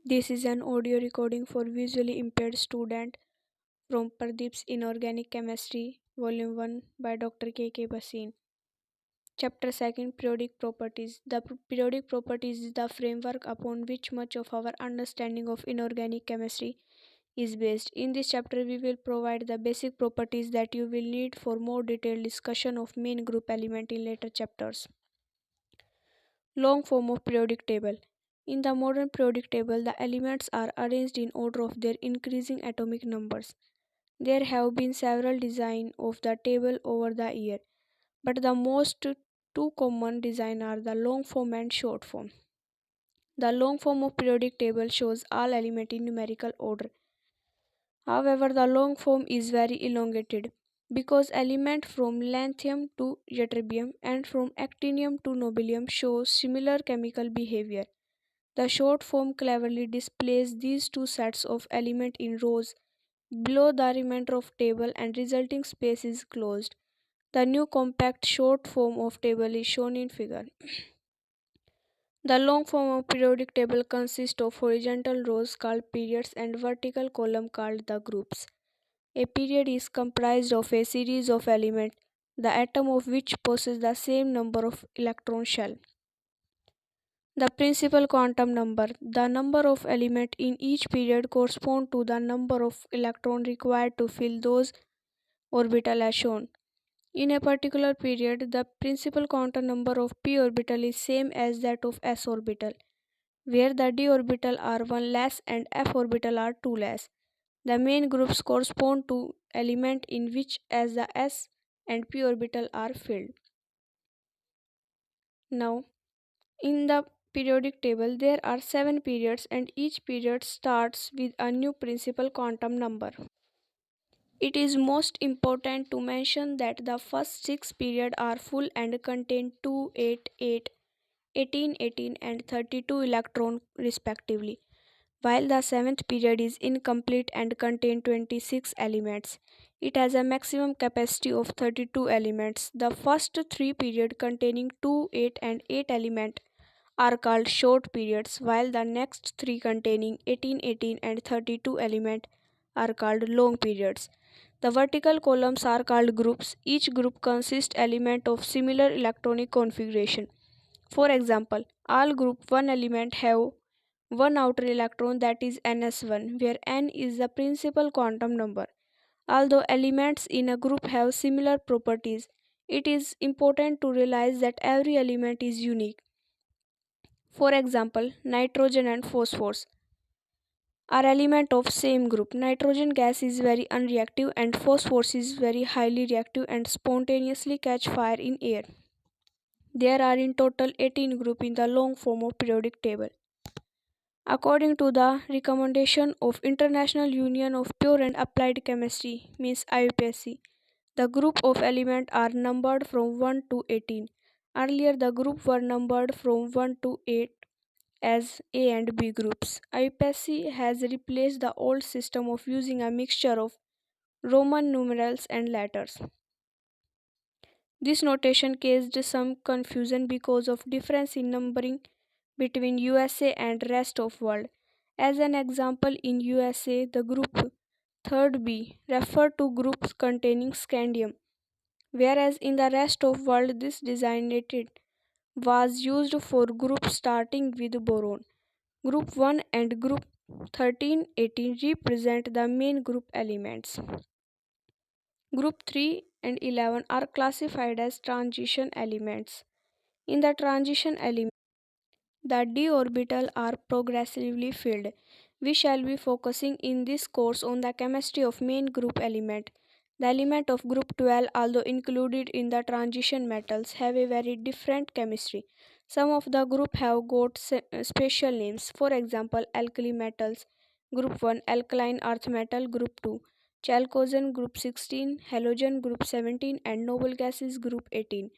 This is an audio recording for visually impaired student from Pradeep's Inorganic Chemistry, Volume 1 by Dr. K. Bhasin. Chapter 2, Periodic Properties. The periodic properties is the framework upon which much of our understanding of inorganic chemistry is based. In this chapter, we will provide the basic properties that you will need for more detailed discussion of main group element in later chapters. Long form of periodic table. In the modern periodic table, the elements are arranged in order of their increasing atomic numbers. There have been several designs of the table over the year, but the most two common designs are the long form and short form. The long form of periodic table shows all elements in numerical order. However, the long form is very elongated because elements from lanthanum to ytterbium and from actinium to nobelium show similar chemical behavior. The short form cleverly displays these two sets of elements in rows below the remainder of table and resulting space is closed. The new compact short form of table is shown in figure. The long form of periodic table consists of horizontal rows called periods and vertical column called the groups. A period is comprised of a series of elements, the atom of which possess the same number of electron shell. The principal quantum number. The number of elements in each period correspond to the number of electrons required to fill those orbitals as shown. In a particular period, the principal quantum number of p orbital is same as that of s orbital, where the d orbital are 1 less and f orbital are 2 less. The main groups correspond to element in which as the s and p orbital are filled. Now, in the periodic table, there are 7 periods and each period starts with a new principal quantum number. It is most important to mention that the first 6 periods are full and contain 2, 8, 8, 18, 18 and 32 electrons respectively, while the 7th period is incomplete and contains 26 elements. It has a maximum capacity of 32 elements. The first 3 periods containing 2, 8 and 8 elements are called short periods, while the next 3 containing 18, 18 and 32 elements are called long periods. The vertical columns are called groups. Each group consists element of similar electronic configuration. For example, all group 1 element have one outer electron, that is ns1, where n is the principal quantum number. Although elements in a group have similar properties, it is important to realize that every element is unique. For example, nitrogen and phosphorus are elements of same group. Nitrogen gas is very unreactive and phosphorus is very highly reactive and spontaneously catch fire in air. There are in total 18 groups in the long form of periodic table. According to the recommendation of International Union of Pure and Applied Chemistry, means IUPAC, the group of elements are numbered from 1 to 18. Earlier the groups were numbered from 1 to 8 as A and B groups. IUPAC has replaced the old system of using a mixture of Roman numerals and letters. This notation caused some confusion because of difference in numbering between USA and rest of world. As an example, in USA, the group 3rd B refer to groups containing scandium, whereas in the rest of world this designated was used for groups starting with boron. Group 1 and group 13, 18 represent the main group elements. Group 3 and 11 are classified as transition elements. In the transition element, the d orbital are progressively filled. We shall be focusing in this course on the chemistry of main group element. The element of group 12, although included in the transition metals, have a very different chemistry. Some of the group have got special names. For example, alkali metals, group 1, alkaline earth metal, group 2, chalcogen, group 16, halogen, group 17, and noble gases, group 18.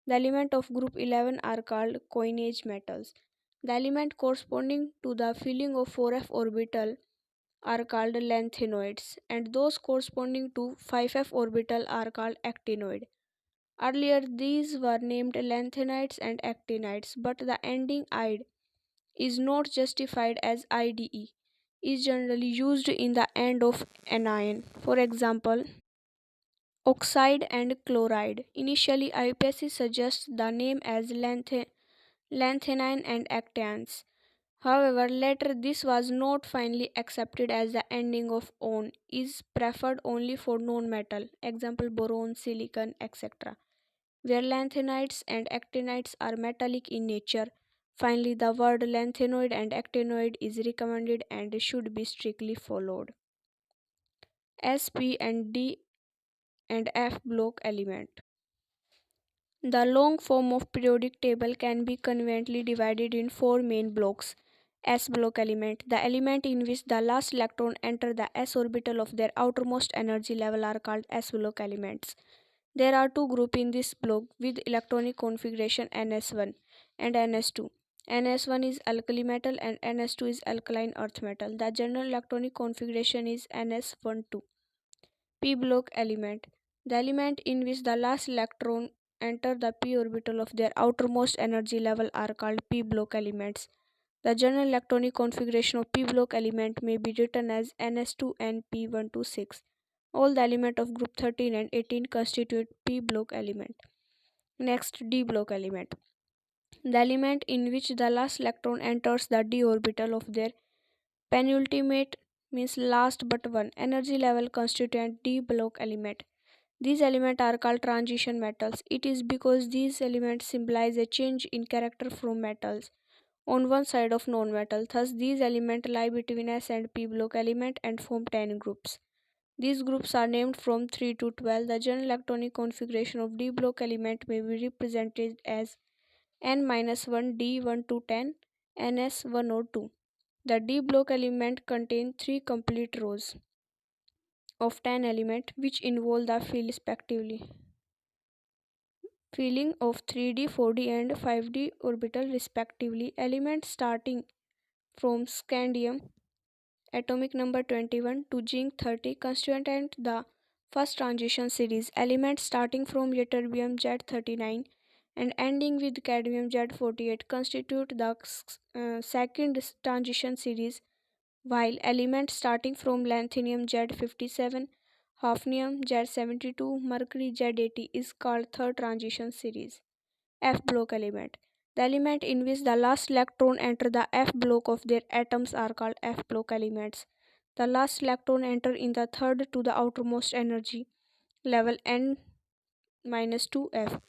The element of group 11 are called coinage metals. The element corresponding to the filling of 4f orbital are called lanthanoids, and those corresponding to 5f orbital are called actinoid. Earlier these were named lanthanides and actinides, but the ending "ide" is not justified as IDE is generally used in the end of anion. For example, oxide and chloride. Initially, IUPAC suggests the name as lanthanide and actinides. However, later this was not finally accepted as the ending of on is preferred only for non-metal, example boron, silicon, etc., where lanthanides and actinides are metallic in nature. Finally, the word lanthanoid and actinoid is recommended and should be strictly followed. SP and D and F block element. The long form of periodic table can be conveniently divided in four main blocks. S block element. The element in which the last electron enter the s orbital of their outermost energy level are called s block elements. There are two groups in this block with electronic configuration Ns1 and Ns2. Ns1 is alkali metal and Ns2 is alkaline earth metal. The general electronic configuration is Ns12. P block element. The element in which the last electron enter the p orbital of their outermost energy level are called p block elements. The general electronic configuration of p block element may be written as Ns2np126. All the elements of group 13 and 18 constitute p block element. Next, d block element. The element in which the last electron enters the d orbital of their penultimate means last but one energy level constituent d block element. These elements are called transition metals. It is because these elements symbolize a change in character from metals on one side of non-metal. Thus, these elements lie between S and P block element and form 10 groups. These groups are named from 3 to 12. The general electronic configuration of D block element may be represented as N-1 D1 to 10 NS1 or 2. The D block element contains 3 complete rows of 10 elements which involve the respectively filling of 3D, 4D and 5D orbital respectively. Elements starting from scandium atomic number 21 to zinc 30 constituent the first transition series. Elements starting from ytterbium Z39 and ending with cadmium Z48 constitute the second transition series, while elements starting from lanthanum Z57, hafnium Z72, mercury Z80 is called third transition series. F block element. The element in which the last electron enter the F block of their atoms are called F block elements. The last electron enter in the third to the outermost energy level n-2f.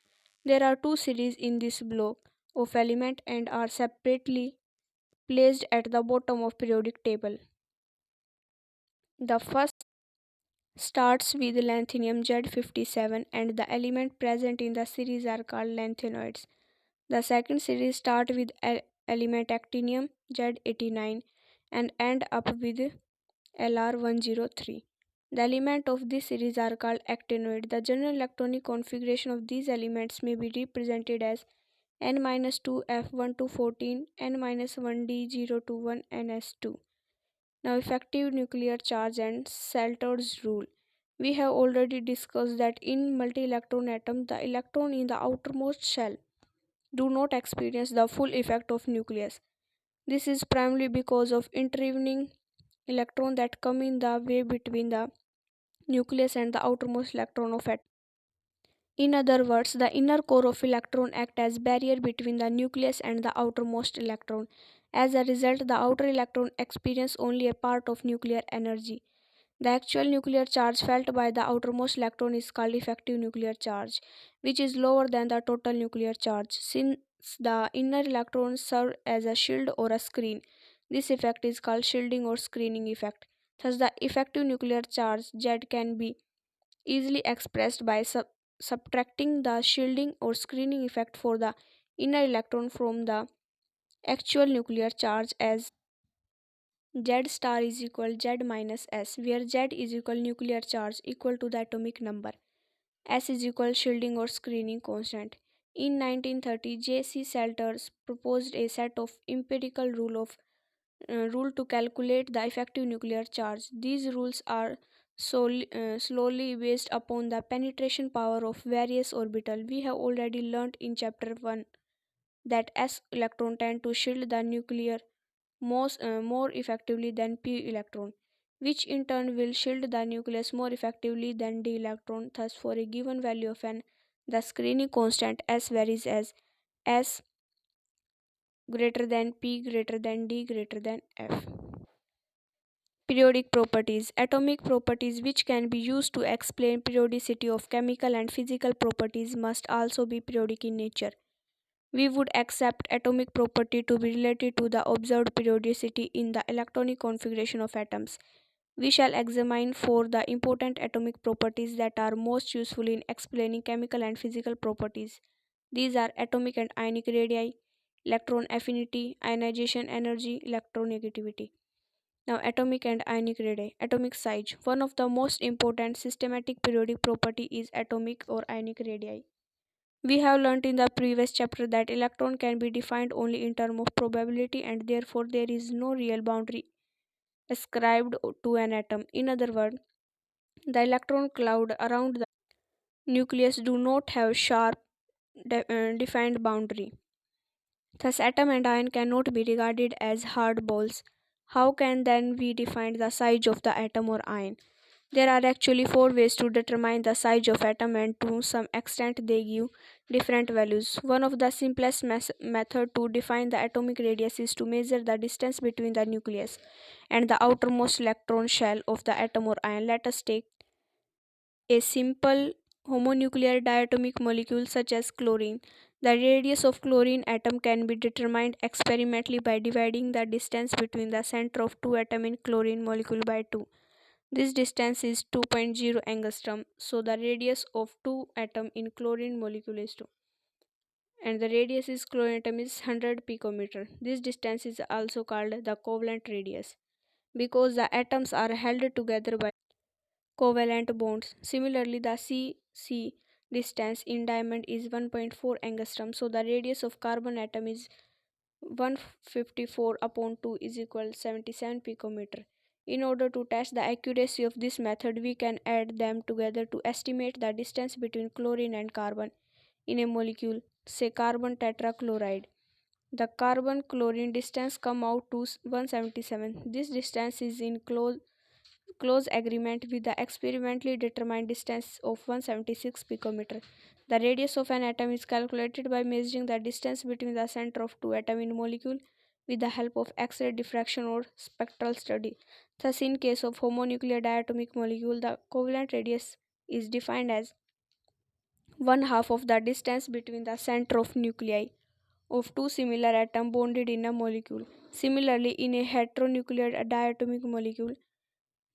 There are two series in this block of element and are separately placed at the bottom of periodic table. The first starts with lanthanum Z57 and the element present in the series are called lanthanoids. The second series start with element actinium Z89 and end up with Lr103. The elements of this series are called actinoid. The general electronic configuration of these elements may be represented as N-2 F1 to 14, N-1 D0 to 1 NS2. Now, effective nuclear charge and Salter's rule. We have already discussed that in multi-electron atom, the electron in the outermost shell do not experience the full effect of nucleus. This is primarily because of intervening electrons that come in the way between the nucleus and the outermost electron of atom. In other words, the inner core of electron act as barrier between the nucleus and the outermost electron. As a result, the outer electron experience only a part of nuclear energy. The actual nuclear charge felt by the outermost electron is called effective nuclear charge, which is lower than the total nuclear charge. Since the inner electrons serve as a shield or a screen, this effect is called shielding or screening effect. Thus, the effective nuclear charge Z can be easily expressed by subtracting the shielding or screening effect for the inner electron from the actual nuclear charge as Z star is equal Z minus S, where Z is equal nuclear charge equal to the atomic number. S is equal shielding or screening constant. In 1930, J.C. Salters proposed a set of empirical rule to calculate the effective nuclear charge. These rules are slowly based upon the penetration power of various orbitals. We have already learnt in chapter 1 that s electron tend to shield the nuclear more effectively than p electron, which in turn will shield the nucleus more effectively than d electron. Thus, for a given value of n, the screening constant s varies as s greater than p greater than d greater than f. Periodic properties. Atomic properties which can be used to explain periodicity of chemical and physical properties must also be periodic in nature. We would accept atomic property to be related to the observed periodicity in the electronic configuration of atoms. We shall examine for the important atomic properties that are most useful in explaining chemical and physical properties. These are atomic and ionic radii, electron affinity, ionization energy, electronegativity. Now, atomic and ionic radii. Atomic size. One of the most important systematic periodic property is atomic or ionic radii. We have learnt in the previous chapter that electron can be defined only in terms of probability and therefore there is no real boundary ascribed to an atom. In other words, the electron cloud around the nucleus do not have sharp defined boundary. Thus, atom and ion cannot be regarded as hard balls. How can then we define the size of the atom or ion? There are actually four ways to determine the size of atom and to some extent they give different values. One of the simplest method to define the atomic radius is to measure the distance between the nucleus and the outermost electron shell of the atom or ion. Let us take a simple homonuclear diatomic molecule such as chlorine. The radius of chlorine atom can be determined experimentally by dividing the distance between the center of two atoms in chlorine molecule by 2. This distance is 2.0 angstrom, so the radius of two atom in chlorine molecule is 2 and the radius is chlorine atom is 100 picometer. This distance is also called the covalent radius because the atoms are held together by covalent bonds. Similarly, the CC distance in diamond is 1.4 angstrom, so the radius of carbon atom is 154 upon 2 is equal to 77 picometer. In order to test the accuracy of this method, we can add them together to estimate the distance between chlorine and carbon in a molecule, say carbon tetrachloride. The carbon chlorine distance come out to 177. This distance is in close agreement with the experimentally determined distance of 176 picometer. The radius of an atom is calculated by measuring the distance between the center of two atoms in molecule with the help of X-ray diffraction or spectral study. Thus, in case of homonuclear diatomic molecule, the covalent radius is defined as one half of the distance between the center of nuclei of two similar atoms bonded in a molecule. Similarly, in a heteronuclear diatomic molecule,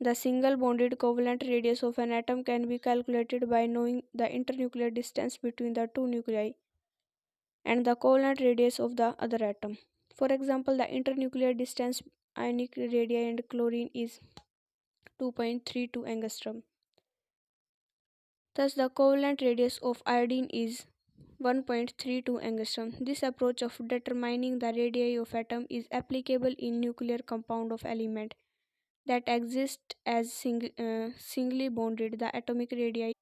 the single bonded covalent radius of an atom can be calculated by knowing the internuclear distance between the two nuclei and the covalent radius of the other atom. For example, the internuclear distance ionic radii and chlorine is 2.32 angstrom. Thus, the covalent radius of iodine is 1.32 angstrom. This approach of determining the radii of atom is applicable in nuclear compound of element that exist as singly bonded. The atomic radii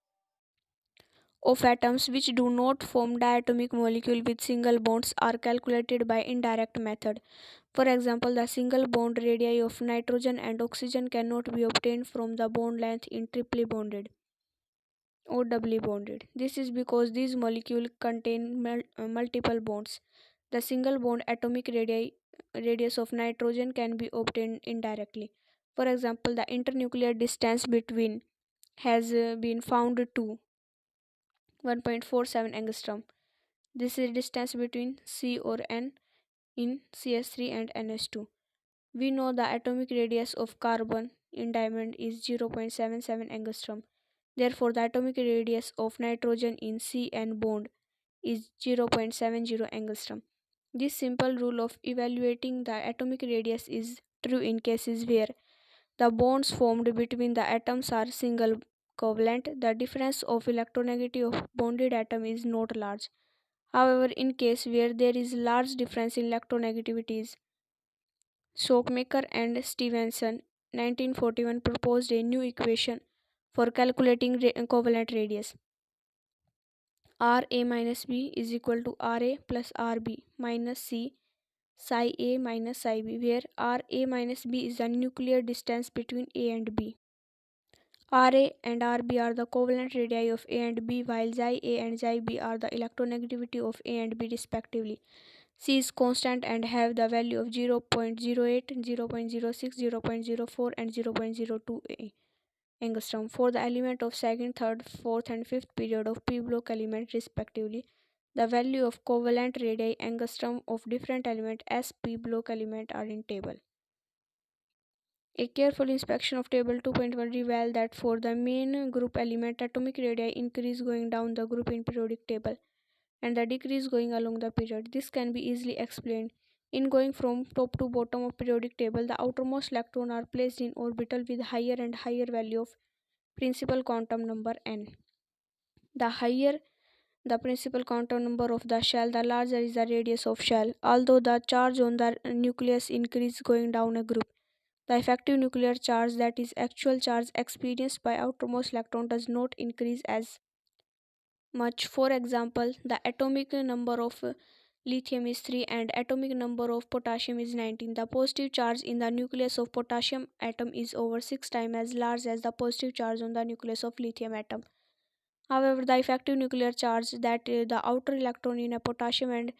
of atoms which do not form diatomic molecule with single bonds are calculated by indirect method. For example, the single bond radii of nitrogen and oxygen cannot be obtained from the bond length in triply bonded or doubly bonded. This is because these molecules contain multiple bonds. The single bond atomic radius of nitrogen can be obtained indirectly. For example, the internuclear distance between has been found to 1.47 angstrom. This is distance between C or N in CS3 and NS2. We know the atomic radius of carbon in diamond is 0.77 angstrom. Therefore, the atomic radius of nitrogen in CN bond is 0.70 angstrom. This simple rule of evaluating the atomic radius is true in cases where the bonds formed between the atoms are single covalent. The difference of electronegativity of bonded atom is not large. However, in case where there is large difference in electronegativities, Shoemaker and Stevenson 1941 proposed a new equation for calculating covalent radius. Ra minus B is equal to Ra plus Rb minus C psi A minus psi B, where Ra minus B is the nuclear distance between A and B. Ra and Rb are the covalent radii of A and B, while xi A and xi B are the electronegativity of A and B respectively. C is constant and have the value of 0.08, 0.06, 0.04 and 0.02 angstrom for the element of second, third, fourth and fifth period of p block element respectively. The value of covalent radii angstrom of different element as p block element are in table. A careful inspection of table 2.1 reveals that for the main group element, atomic radii increase going down the group in periodic table and the decrease going along the period. This can be easily explained. In going from top to bottom of periodic table, the outermost electrons are placed in orbital with higher and higher value of principal quantum number n. The higher the principal quantum number of the shell, the larger is the radius of shell. Although the charge on the nucleus increases going down a group, the effective nuclear charge, that is actual charge experienced by outermost electron, does not increase as much. For example, the atomic number of lithium is 3 and atomic number of potassium is 19. The positive charge in the nucleus of potassium atom is over 6 times as large as the positive charge on the nucleus of lithium atom. However, the effective nuclear charge that the outer electron in a potassium and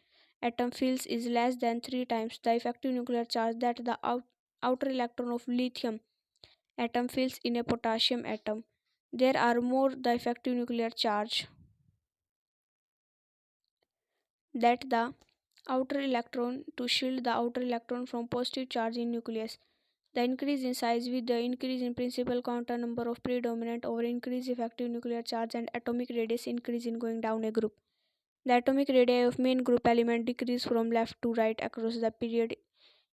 atom feels is less than 3 times the effective nuclear charge that the outer electron of lithium atom feels in a potassium atom. There are more the effective nuclear charge that the outer electron to shield the outer electron from positive charge in nucleus. The increase in size with the increase in principal quantum number of predominant over increase effective nuclear charge and atomic radius increase in going down a group. The atomic radii of main group element decrease from left to right across the period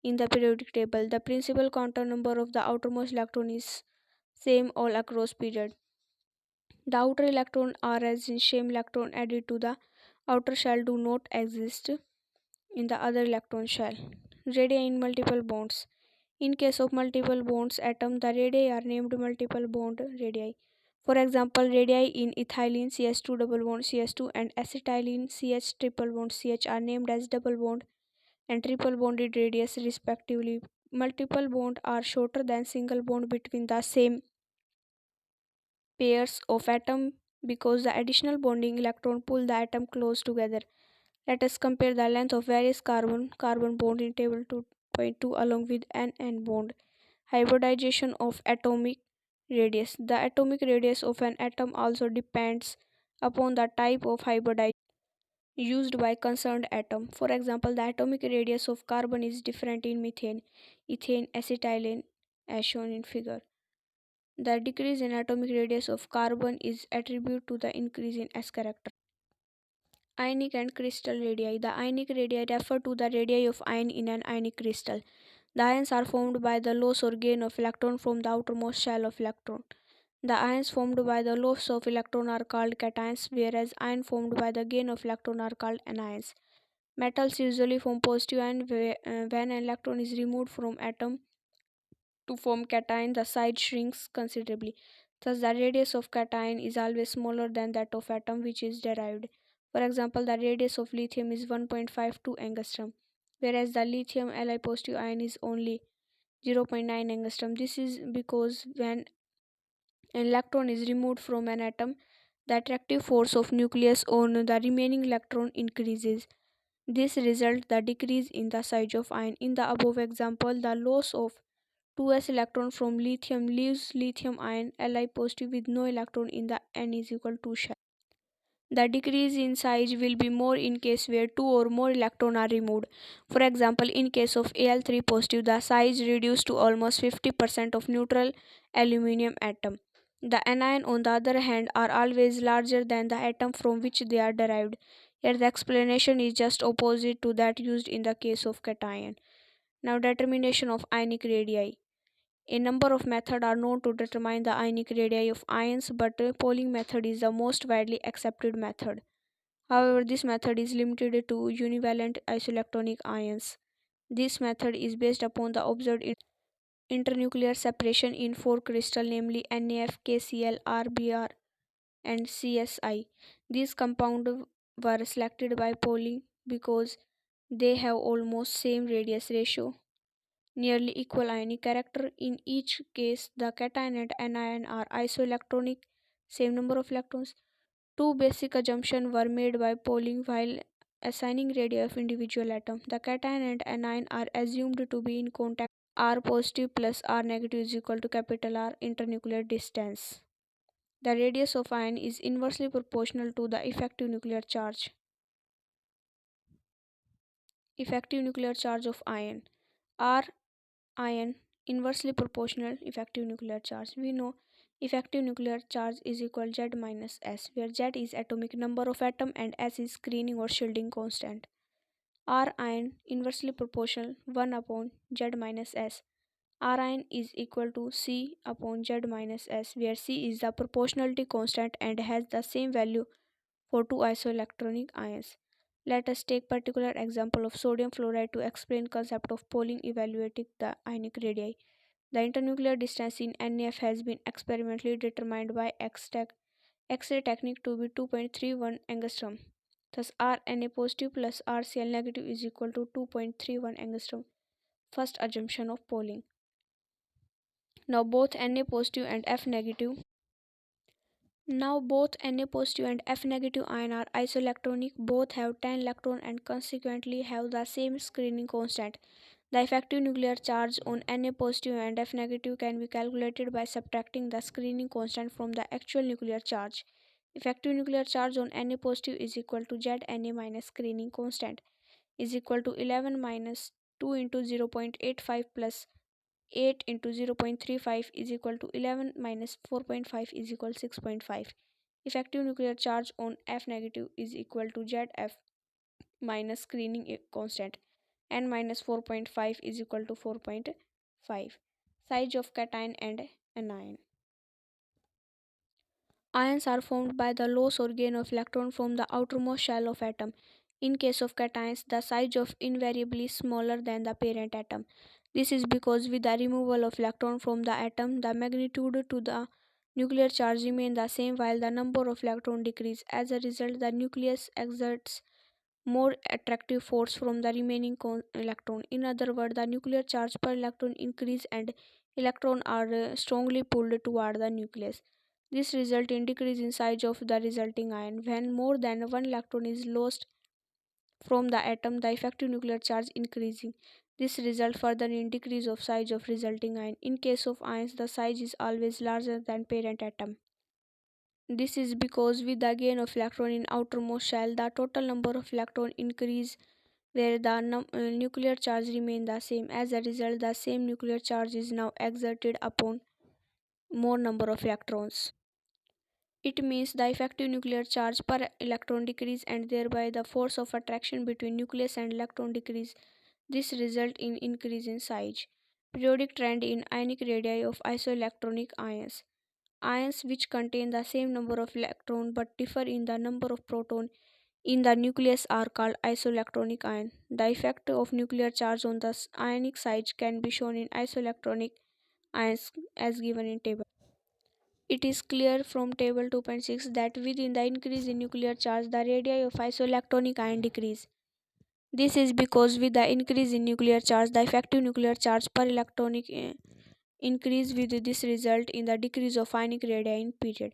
in the periodic table. The principal quantum number of the outermost electron is same all across period. The outer electron are as in same electron added to the outer shell do not exist in the other electron shell. Radii in multiple bonds. In case of multiple bonds atom, the radii are named multiple bond radii. For example, radii in ethylene CH2 double bond CH2 and acetylene CH triple bond CH are named as double bond and triple bonded radius respectively. Multiple bonds are shorter than single bond between the same pairs of atom because the additional bonding electron pull the atom close together. Let us compare the length of various carbon bond in table 2.2 along with n bond. Hybridization of atomic radius. The atomic radius of an atom also depends upon the type of hybridization used by concerned atom. For example, the atomic radius of carbon is different in methane, ethane, acetylene as shown in figure. The decrease in atomic radius of carbon is attributed to the increase in S character. Ionic and crystal radii. The ionic radii refer to the radii of ion in an ionic crystal. The ions are formed by the loss or gain of electron from the outermost shell of electron. The ions formed by the loss of electron are called cations, whereas ions formed by the gain of electron are called anions. Metals usually form positive ion when an electron is removed from atom to form cation. The size shrinks considerably. Thus, the radius of cation is always smaller than that of atom, which is derived. For example, the radius of lithium is 1.52 angstrom, whereas the lithium Li positive ion is only 0.9 angstrom. This is because when an electron is removed from an atom, the attractive force of nucleus on the remaining electron increases. This results the decrease in the size of ion. In the above example, the loss of 2s electron from lithium leaves lithium ion Li positive with no electron in the n is equal to shell. The decrease in size will be more in case where two or more electrons are removed. For example, in case of Al3 positive, the size reduced to almost 50% of neutral aluminum atom. The anion, on the other hand, are always larger than the atom from which they are derived. Here the explanation is just opposite to that used in the case of cation. Now, determination of ionic radii. A number of methods are known to determine the ionic radii of ions, but polling method is the most widely accepted method. However, this method is limited to univalent isoelectronic ions. This method is based upon the observed internuclear separation in four crystals, namely NaF, KCl, RBr, and CSI. These compounds were selected by polling because they have almost same radius ratio, nearly equal ionic character. In each case, the cation and anion are isoelectronic, same number of electrons. Two basic assumptions were made by polling while assigning radii of individual atom. The cation and anion are assumed to be in contact. R positive plus R negative is equal to capital R internuclear distance. The radius of ion is inversely proportional to the effective nuclear charge. Effective nuclear charge of ion. R ion inversely proportional effective nuclear charge. We know effective nuclear charge is equal Z minus S, where Z is atomic number of atom and S is screening or shielding constant. R ion inversely proportional 1 upon Z minus S. R ion is equal to C upon Z minus S, where C is the proportionality constant and has the same value for two isoelectronic ions. Let us take particular example of sodium fluoride to explain concept of polling evaluating the ionic radii. The internuclear distance in NF has been experimentally determined by X-ray technique to be 2.31 angstrom. Thus, RNA positive plus RCl negative is equal to 2.31 angstrom. First assumption of polling. Now both Na positive and F negative Now both Na positive and F negative ion are isoelectronic, both have 10 electrons and consequently have the same screening constant. The effective nuclear charge on Na positive and F negative can be calculated by subtracting the screening constant from the actual nuclear charge. Effective nuclear charge on Na positive is equal to Zna minus screening constant is equal to 11 minus 2 into 0.85 plus 8 into 0.35 is equal to 11 minus 4.5 is equal to 6.5. Effective nuclear charge on F negative is equal to ZF minus screening constant. N minus 4.5 is equal to 4.5. Size of cation and anion. Ions are formed by the loss or gain of electron from the outermost shell of atom. In case of cations, the size of invariably smaller than the parent atom. This is because with the removal of electron from the atom, the magnitude to the nuclear charge remain the same while the number of electrons decrease. As a result, the nucleus exerts more attractive force from the remaining electron. In other words, the nuclear charge per electron increase and electrons are strongly pulled toward the nucleus. This results in decrease in size of the resulting ion. When more than one electron is lost from the atom, the effective nuclear charge increasing. This results further in decrease of size of resulting ion. In case of ions, the size is always larger than parent atom. This is because with the gain of electron in outermost shell, the total number of electrons increase where the nuclear charge remain the same. As a result, the same nuclear charge is now exerted upon more number of electrons. It means the effective nuclear charge per electron decrease and thereby the force of attraction between nucleus and electron decrease. This result in increase in size. Periodic trend in ionic radii of isoelectronic ions. Ions which contain the same number of electrons but differ in the number of protons in the nucleus are called isoelectronic ion. The effect of nuclear charge on the ionic size can be shown in isoelectronic ions as given in table. It is clear from table 2.6 that within the increase in nuclear charge, the radii of isoelectronic ion decrease. This is because with the increase in nuclear charge, the effective nuclear charge per electronic increase with this result in the decrease of ionic radii in period.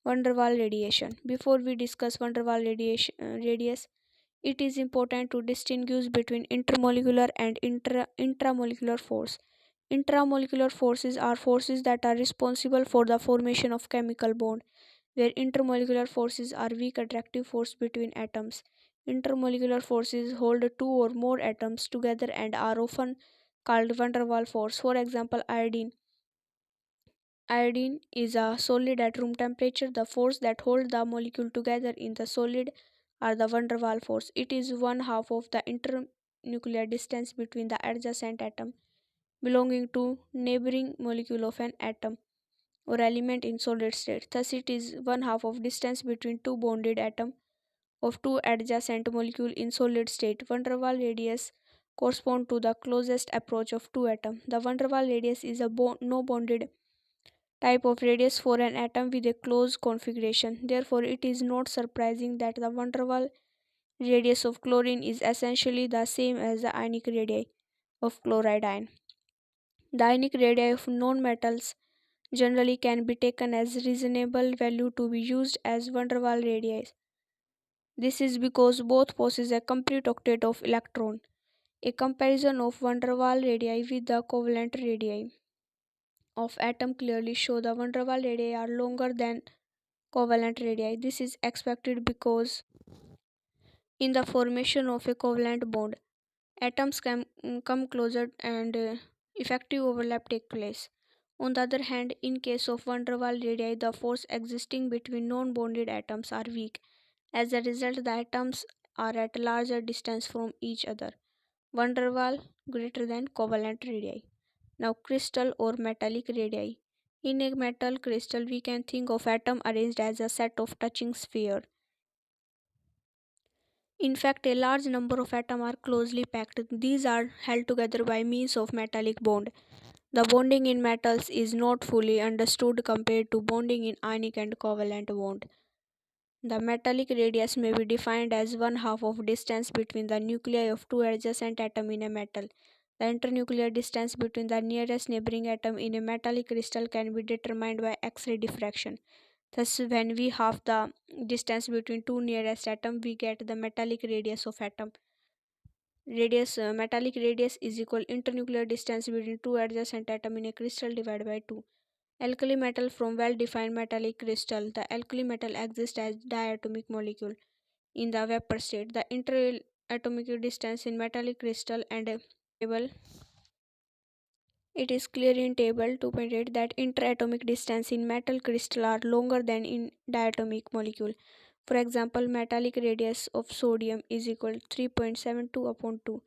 Van der Waals radiation. Before we discuss van der Waals radius, it is important to distinguish between intermolecular and intramolecular force. Intramolecular forces are forces that are responsible for the formation of chemical bond, where intermolecular forces are weak attractive force between atoms. Intermolecular forces hold two or more atoms together and are often called van der Waals force. For example, iodine. Iodine is a solid at room temperature. The force that holds the molecule together in the solid are the van der Waals force. It is one half of the internuclear distance between the adjacent atom belonging to neighboring molecule of an atom or element in solid state. Thus, it is one half of distance between two bonded atoms of two adjacent molecules in solid state. Van der Waals radius correspond to the closest approach of two atoms. The van der Waals radius is a no bonded type of radius for an atom with a closed configuration. Therefore, it is not surprising that the van der Waals radius of chlorine is essentially the same as the ionic radii of chloride ion. The ionic radii of nonmetals generally can be taken as reasonable value to be used as van der Waals radii. This is because both possess a complete octet of electron. A comparison of van der Waals radii with the covalent radii of atom clearly show the van der Waals radii are longer than covalent radii. This is expected because in the formation of a covalent bond, atoms can come closer and effective overlap take place. On the other hand, in case of van der Waals radii, the force existing between non-bonded atoms are weak. As a result, the atoms are at a larger distance from each other. Van der Waals greater than covalent radii. Now, crystal or metallic radii. In a metal crystal, we can think of atom arranged as a set of touching sphere. In fact, a large number of atoms are closely packed. These are held together by means of metallic bond. The bonding in metals is not fully understood compared to bonding in ionic and covalent bond. The metallic radius may be defined as one half of distance between the nuclei of two adjacent atoms in a metal. The internuclear distance between the nearest neighboring atom in a metallic crystal can be determined by X-ray diffraction. Thus, when we halve the distance between two nearest atoms, we get the metallic radius of atom. Metallic radius is equal internuclear distance between two adjacent atoms in a crystal divided by 2. Alkali metal from well-defined metallic crystal. The alkali metal exists as diatomic molecule in the vapor state. The interatomic distance in metallic crystal and table. It is clear in table 2.8 that interatomic distance in metal crystal are longer than in diatomic molecule. For example, metallic radius of sodium is equal 3.72 upon 2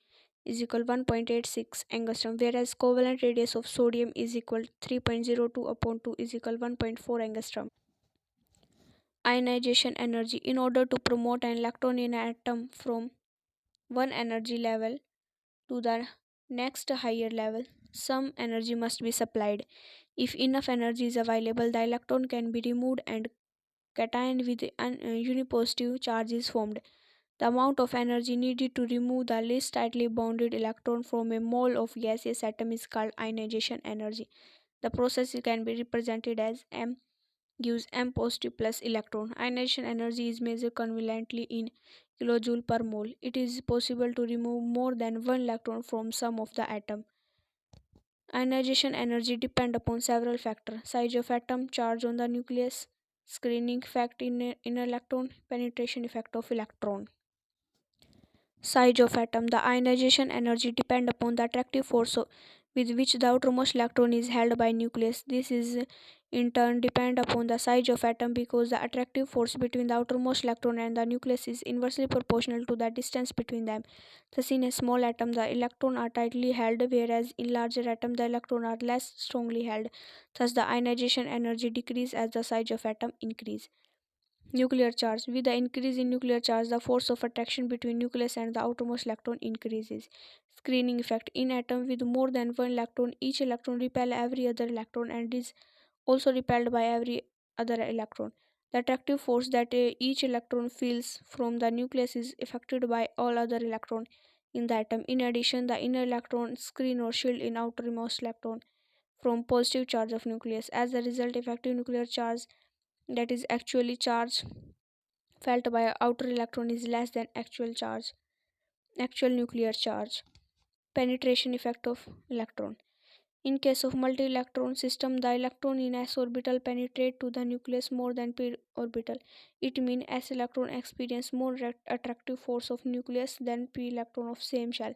is equal 1.86 angstrom, whereas covalent radius of sodium is equal 3.02 upon 2 is equal 1.4 angstrom. Ionization energy. In order to promote an electron in an atom from one energy level to the next higher level, some energy must be supplied. If enough energy is available, the electron can be removed and cation with unipositive charge is formed. The amount of energy needed to remove the least tightly bounded electron from a mole of gaseous atom is called ionization energy. The process can be represented as M gives M positive plus electron. Ionization energy is measured conveniently in kilojoule per mole. It is possible to remove more than one electron from some of the atom. Ionization energy depend upon several factors: size of atom, charge on the nucleus, screening effect in electron, penetration effect of electron. Size of atom. The ionization energy depend upon the attractive force with which the outermost electron is held by nucleus. This is in turn depend upon the size of atom because the attractive force between the outermost electron and the nucleus is inversely proportional to the distance between them. Thus, in a small atom, the electrons are tightly held, whereas in larger atom, the electrons are less strongly held. Thus, the ionization energy decreases as the size of atom increase. Nuclear charge. With the increase in nuclear charge, the force of attraction between nucleus and the outermost electron increases. Screening effect. In atom with more than one electron, each electron repel every other electron and is also repelled by every other electron. The attractive force that each electron feels from the nucleus is affected by all other electrons in the atom. In addition, the inner electron screen or shield in outermost electron from positive charge of nucleus. As a result, effective nuclear charge, that is actually charge felt by outer electron, is less than actual nuclear charge. Penetration effect of electron. In case of multi-electron system, the electron in s orbital penetrate to the nucleus more than p orbital. It means s electron experience more attractive force of nucleus than p electron of same shell.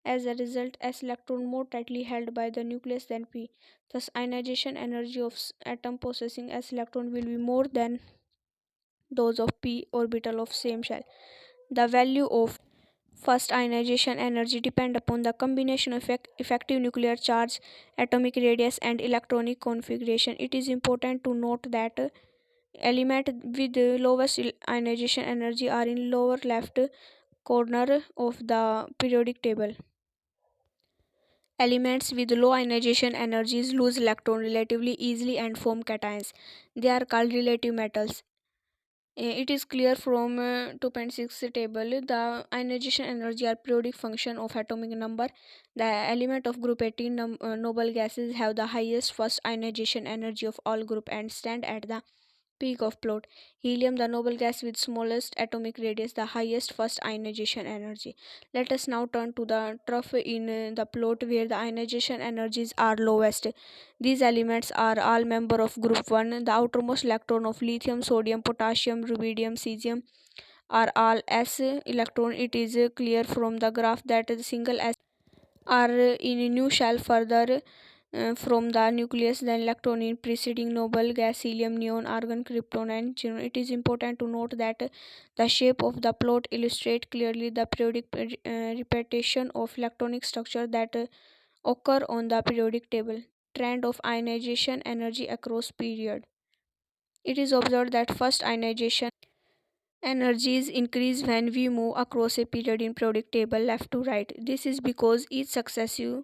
As a result, s electron more tightly held by the nucleus than p. Thus, ionization energy of atom possessing s electron will be more than those of p orbital of same shell. The value of first ionization energy depend upon the combination of effective nuclear charge, atomic radius, and electronic configuration. It is important to note that elements with the lowest ionization energy are in lower left corner of the periodic table. Elements with low ionization energies lose electron relatively easily and form cations. They are called relative metals. It is clear from 2.6 table the ionization energy are periodic function of atomic number. The element of group 18 noble gases have the highest first ionization energy of all group and stand at the peak of plot. Helium, the noble gas with smallest atomic radius, the highest first ionization energy. Let us now turn to the trough in the plot where the ionization energies are lowest. These elements are all member of group 1. The outermost electron of lithium, sodium, potassium, rubidium, cesium are all s electron. It is clear from the graph that the single s are in a new shell further from the nucleus than electron in preceding noble gas helium, neon, argon, krypton, and xenon. It is important to note that the shape of the plot illustrates clearly the periodic repetition of electronic structure that occur on the periodic table. Trend of ionization energy across period. It is observed that first ionization energies increase when we move across a period in periodic table left to right. This is because each successive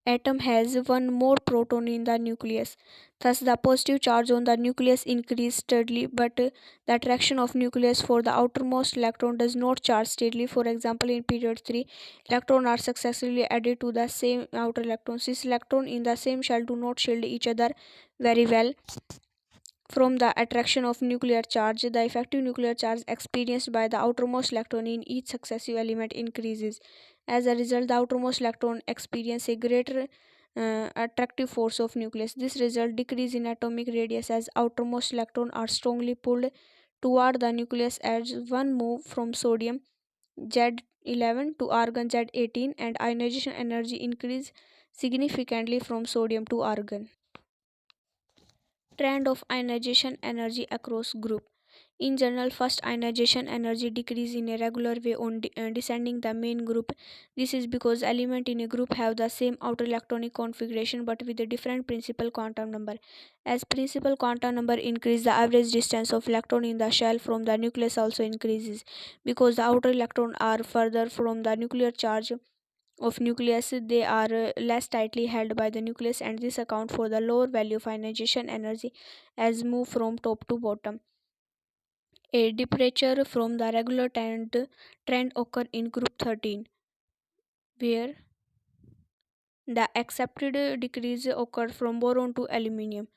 atom has one more proton in the nucleus. Thus, the positive charge on the nucleus increases steadily, but the attraction of nucleus for the outermost electron does not charge steadily. For example, in period 3, electrons are successively added to the same outer electron. Since electrons in the same shell do not shield each other very well from the attraction of nuclear charge, the effective nuclear charge experienced by the outermost electron in each successive element increases. As a result, the outermost electron experience a greater attractive force of nucleus. This result decrease in atomic radius as outermost electrons are strongly pulled toward the nucleus as one move from sodium Z11 to argon Z18, and ionization energy increase significantly from sodium to argon. Trend of ionization energy across group. In general, first ionization energy decrease in a regular way on descending the main group. This is because elements in a group have the same outer electronic configuration but with a different principal quantum number. As principal quantum number increase, the average distance of electron in the shell from the nucleus also increases. Because the outer electrons are further from the nuclear charge of nucleus, they are less tightly held by the nucleus, and this account for the lower value of ionization energy as move from top to bottom. A departure from the regular trend occur in group 13, where the accepted decrease occurred from boron to aluminium.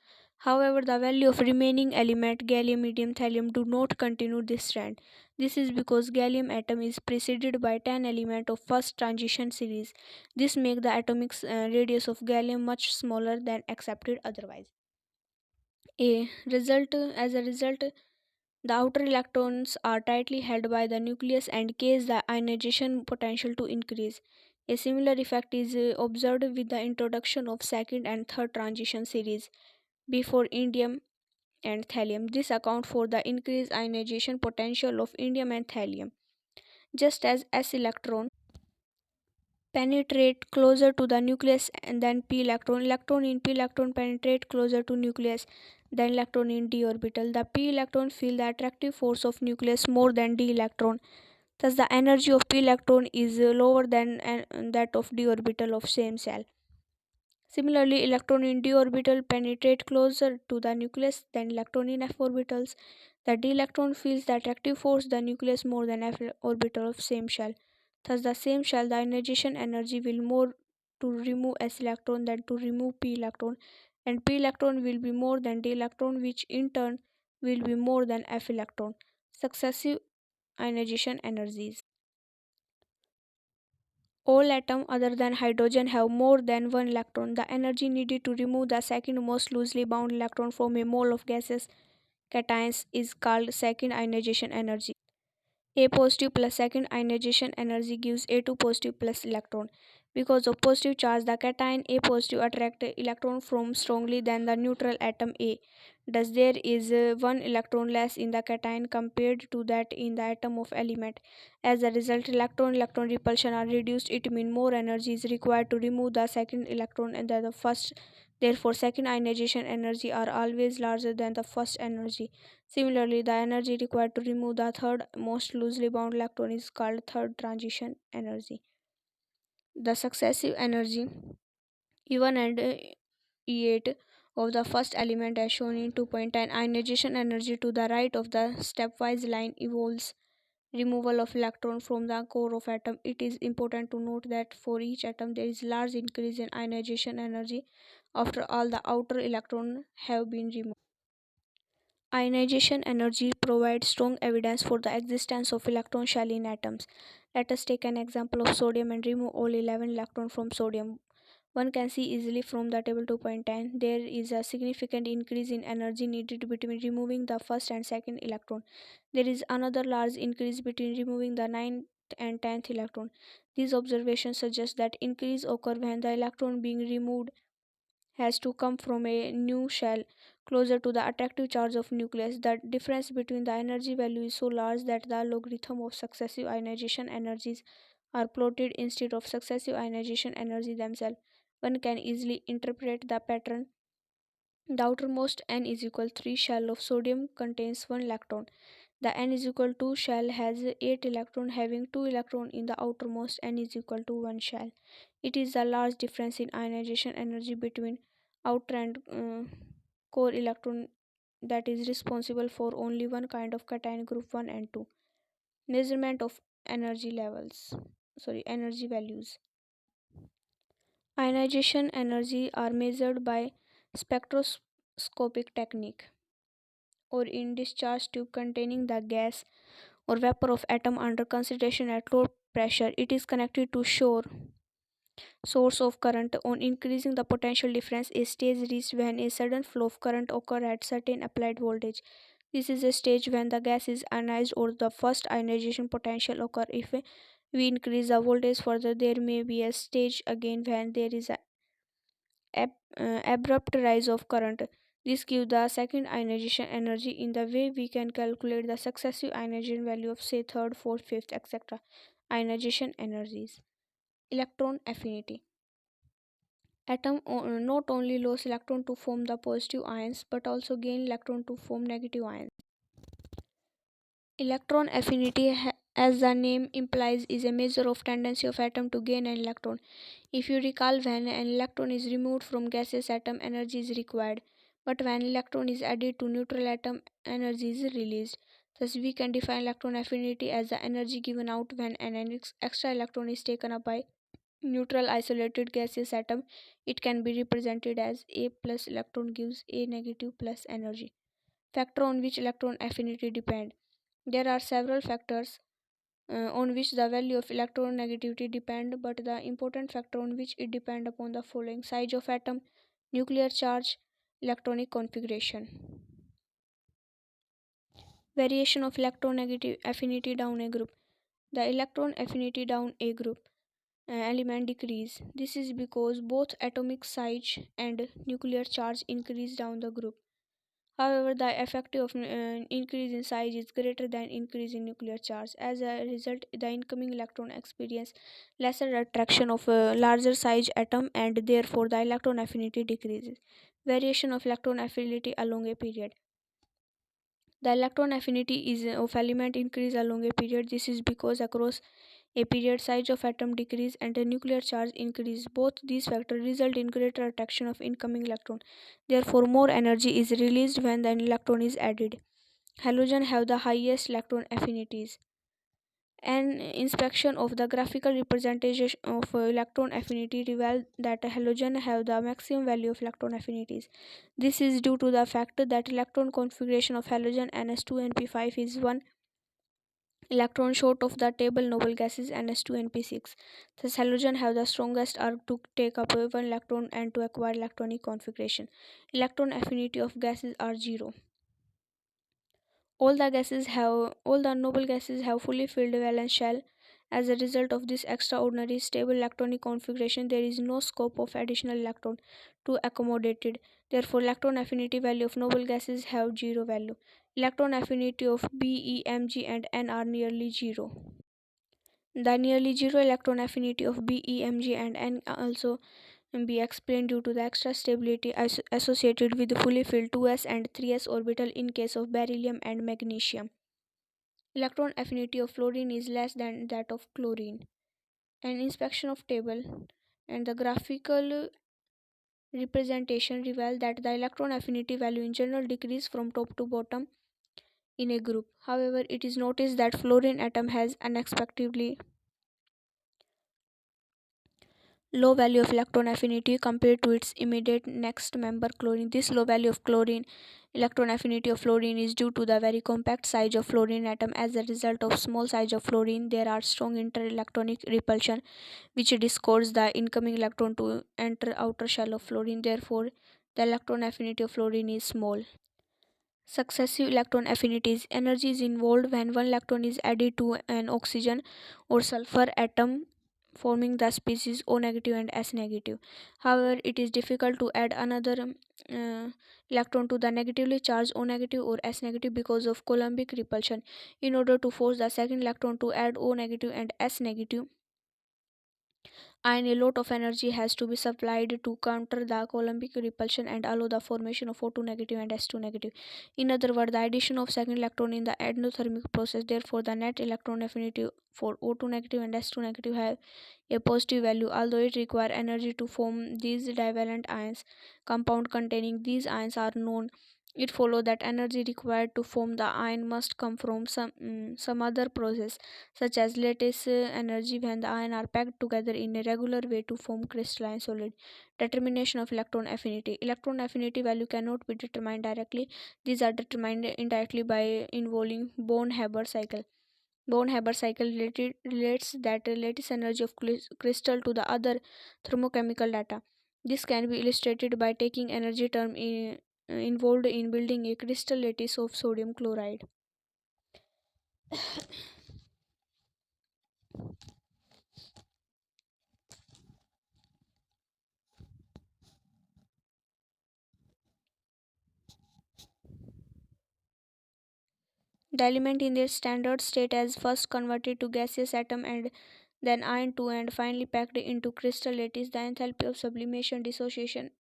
However, the value of remaining element gallium, medium, thallium do not continue this trend. This is because gallium atom is preceded by 10 element of first transition series. This makes the atomic radius of gallium much smaller than accepted otherwise. As a result, the outer electrons are tightly held by the nucleus and cause the ionization potential to increase. A similar effect is observed with the introduction of second and third transition series before indium and thallium. This accounts for the increased ionization potential of indium and thallium. Just as s electron penetrate closer to the nucleus and then p electron. Electron in p electron penetrate closer to nucleus than electron in d orbital. The p electron feel the attractive force of nucleus more than d electron. Thus, the energy of p electron is lower than that of d orbital of same cell. Similarly, electron in d orbital penetrate closer to the nucleus than electron in f orbitals. The d electron feels the attractive force the nucleus more than f orbital of same shell. Thus, the same shell, the ionization energy will more to remove s electron than to remove p electron, and p electron will be more than d electron, which in turn will be more than f electron. Successive ionization energies. All atoms other than hydrogen have more than one electron. The energy needed to remove the second most loosely bound electron from a mole of gaseous cations is called second ionization energy. A positive plus second ionization energy gives A2 positive plus electron. Because of positive charge, the cation A positive attract electron from strongly than the neutral atom A. Thus, there is one electron less in the cation compared to that in the atom of element. As a result, electron-electron repulsion are reduced. It means more energy is required to remove the second electron than the first. Therefore, second ionization energy are always larger than the first energy. Similarly, the energy required to remove the third most loosely bound electron is called third transition energy. The successive energy E1 and E8 of the first element as shown in 2.10. Ionization energy to the right of the stepwise line involves removal of electron from the core of atom. It is important to note that for each atom there is large increase in ionization energy after all the outer electrons have been removed. Ionization energy provides strong evidence for the existence of electron shell in atoms. Let us take an example of sodium and remove all 11 electrons from sodium. One can see easily from the table 2.10 there is a significant increase in energy needed between removing the first and second electron. There is another large increase between removing the ninth and 10th electron. These observations suggest that increase occur when the electron being removed has to come from a new shell closer to the attractive charge of nucleus. The difference between the energy value is so large that the logarithm of successive ionization energies are plotted instead of successive ionization energy themselves. One can easily interpret the pattern. The outermost n is equal 3 shell of sodium contains 1 electron. The n is equal to shell has 8 electron having 2 electron in the outermost n is equal to 1 shell. It is the large difference in ionization energy between outer and core electron that is responsible for only one kind of cation group 1 and 2. Measurement of energy levels. Energy values. Ionization energy are measured by spectroscopic technique or in discharge tube containing the gas or vapor of atom under concentration at low pressure. It is connected to source of current. On increasing the potential difference, a stage reached when a sudden flow of current occurs at certain applied voltage. This is a stage when the gas is ionized or the first ionization potential occurs. If we increase the voltage further, there may be a stage again when there is a abrupt rise of current. This gives the second ionization energy. In the way we can calculate the successive ionization value of say third, fourth, fifth, etc. ionization energies. Electron affinity. Atom not only lose electron to form the positive ions but also gain electron to form negative ions. Electron affinity, as the name implies, is a measure of tendency of atom to gain an electron. If you recall, when an electron is removed from gaseous atom, energy is required, but when electron is added to neutral atom, energy is released. Thus, we can define electron affinity as the energy given out when an extra electron is taken up by neutral isolated gaseous atom. It can be represented as A plus electron gives A negative plus energy. Factor on which electron affinity depend. There are several factors on which the value of electronegativity depend, but the important factor on which it depend upon the following: size of atom, nuclear charge, electronic configuration. Variation of electronegative affinity down a group. The electron affinity down a group element decrease. This is because both atomic size and nuclear charge increase down the group. However, the effect of increase in size is greater than increase in nuclear charge. As a result, the incoming electron experience lesser attraction of a larger size atom and therefore the electron affinity decreases. Variation of electron affinity along a period. The electron affinity is of element increase along a period. This is because across a period size of atom decrease and the nuclear charge increase. Both these factors result in greater attraction of incoming electron. Therefore, more energy is released when an electron is added. Halogen have the highest electron affinities. An inspection of the graphical representation of electron affinity reveals that halogen have the maximum value of electron affinities. This is due to the fact that electron configuration of halogen ns2np5 is 1 electron short of the table noble gases ns2np6. Thus, halogen have the strongest arc to take up 1 electron and to acquire electronic configuration. Electron affinity of gases are 0. All the noble gases have fully filled valence shell. As a result of this extraordinary stable electronic configuration, there is no scope of additional electron to accommodate it. Therefore, electron affinity value of noble gases have 0 value. Electron affinity of B, E, Mg and N are nearly 0. The nearly 0 electron affinity of B, E, Mg and N also be explained due to the extra stability associated with fully filled 2s and 3s orbital in case of beryllium and magnesium. Electron affinity of fluorine is less than that of chlorine. An inspection of table and the graphical representation reveal that the electron affinity value in general decrease from top to bottom in a group. However, it is noticed that fluorine atom has unexpectedly low value of electron affinity compared to its immediate next member chlorine. This low value of chlorine electron affinity of fluorine is due to the very compact size of fluorine atom. As a result of small size of fluorine, there are strong interelectronic repulsion which discourages the incoming electron to enter outer shell of fluorine. Therefore, the electron affinity of fluorine is small. Successive electron affinities. Energy is involved when one electron is added to an oxygen or sulfur atom, forming the species O negative and S negative. However, it is difficult to add another uh, electron to the negatively charged O negative or S negative because of Coulombic repulsion. In order to force the second electron to add O negative and S negative, and a lot of energy has to be supplied to counter the Coulombic repulsion and allow the formation of O2 negative and S2 negative. In other words, the addition of second electron in the endothermic process. Therefore, the net electron affinity for O2 negative and S2 negative have a positive value, although it requires energy to form these divalent ions. Compound containing these ions are known. It follows that energy required to form the ion must come from some other process, such as lattice energy when the ions are packed together in a regular way to form crystalline solid. Determination of electron affinity. Electron affinity value cannot be determined directly. These are determined indirectly by involving Born-Haber cycle. Born-Haber cycle relates that lattice energy of crystal to the other thermochemical data. This can be illustrated by taking energy term involved in building a crystal lattice of sodium chloride. The element in their standard state as first converted to gaseous atom and then iron 2 and finally packed into crystal lattice. The enthalpy of sublimation, dissociation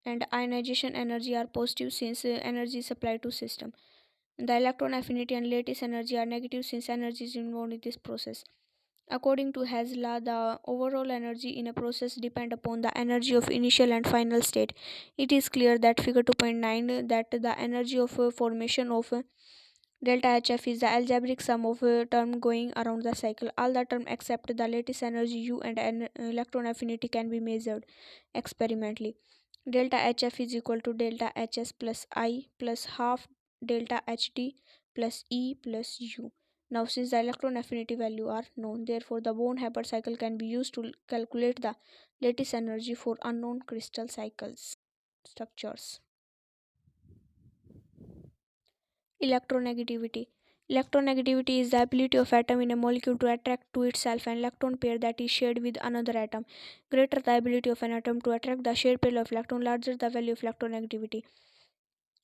and ionization energy are positive since energy is supplied to system. The electron affinity and lattice energy are negative since energy is involved in this process. According to Hess law, the overall energy in a process depends upon the energy of initial and final state. It is clear that figure 2.9 that the energy of formation of delta HF is the algebraic sum of term going around the cycle. All the term except the lattice energy U and electron affinity can be measured experimentally. Delta HF is equal to delta HS plus I plus half delta HD plus E plus U. Now, since the electron affinity value are known, therefore the Born-Haber cycle can be used to calculate the lattice energy for unknown crystal cycles structures. Electronegativity. Electronegativity is the ability of atom in a molecule to attract to itself an electron pair that is shared with another atom. Greater the ability of an atom to attract the shared pair of electron, larger the value of electronegativity.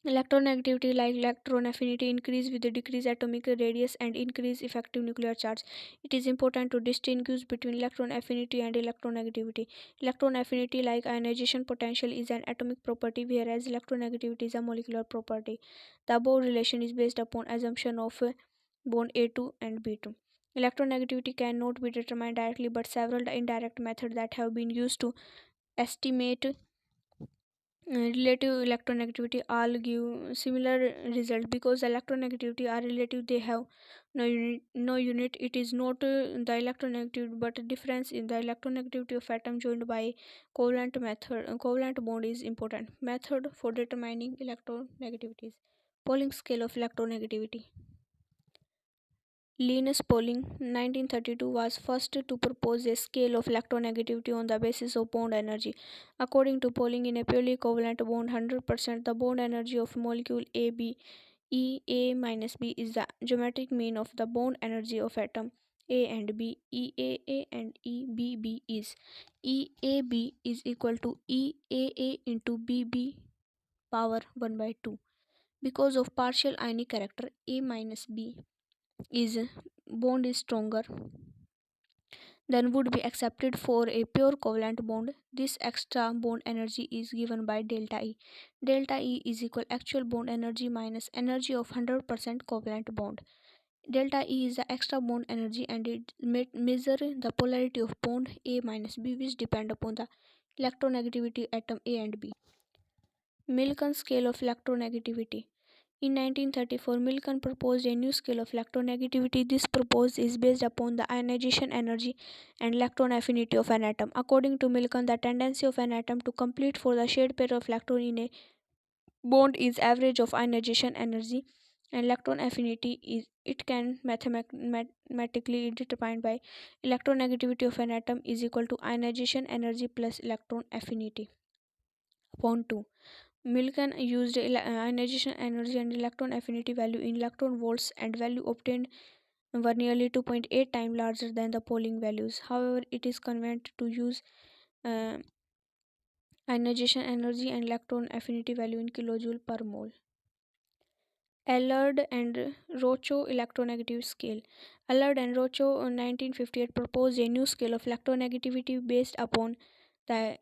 Electronegativity, like electron affinity, increase with the decreased atomic radius and increase effective nuclear charge. It is important to distinguish between electron affinity and electronegativity. Electron affinity, like ionization potential, is an atomic property, whereas electronegativity is a molecular property. The above relation is based upon assumption of bond A2 and B2. Electronegativity cannot be determined directly, but several indirect methods that have been used to estimate relative electronegativity all give similar result. Because electronegativity are relative, they have no unit. It is not the electronegativity but difference in the electronegativity of atom joined by covalent bond is important. Method for determining electronegativities. Pauling scale of electronegativity. Linus Pauling, 1932, was first to propose a scale of electronegativity on the basis of bond energy. According to Pauling, in a purely covalent bond, 100%, the bond energy of molecule AB, EA minus B, is the geometric mean of the bond energy of atom A and B. EAA and EBB is EAB is equal to EAA into BB power 1 by 2. Because of partial ionic character, A minus B is bond is stronger than would be accepted for a pure covalent bond. This extra bond energy is given by delta E. Delta E is equal actual bond energy minus energy of 100% covalent bond. Delta E is the extra bond energy and it measure the polarity of bond A minus B which depend upon the electronegativity atom A and B. Millikan scale of electronegativity. In 1934, Millikan proposed a new scale of electronegativity. This proposal is based upon the ionization energy and electron affinity of an atom. According to Millikan, the tendency of an atom to complete for the shared pair of electron in a bond is average of ionization energy and electron affinity is it can mathematically determined by electronegativity of an atom is equal to ionization energy plus electron affinity upon 2. Millikan used ionization energy and electron affinity value in electron volts and value obtained were nearly 2.8 times larger than the polling values. However, it is convenient to use uh, ionization energy and electron affinity value in kilojoule per mole. Allard and Rocho electronegative scale. Allard and Rocho in 1958 proposed a new scale of electronegativity based upon the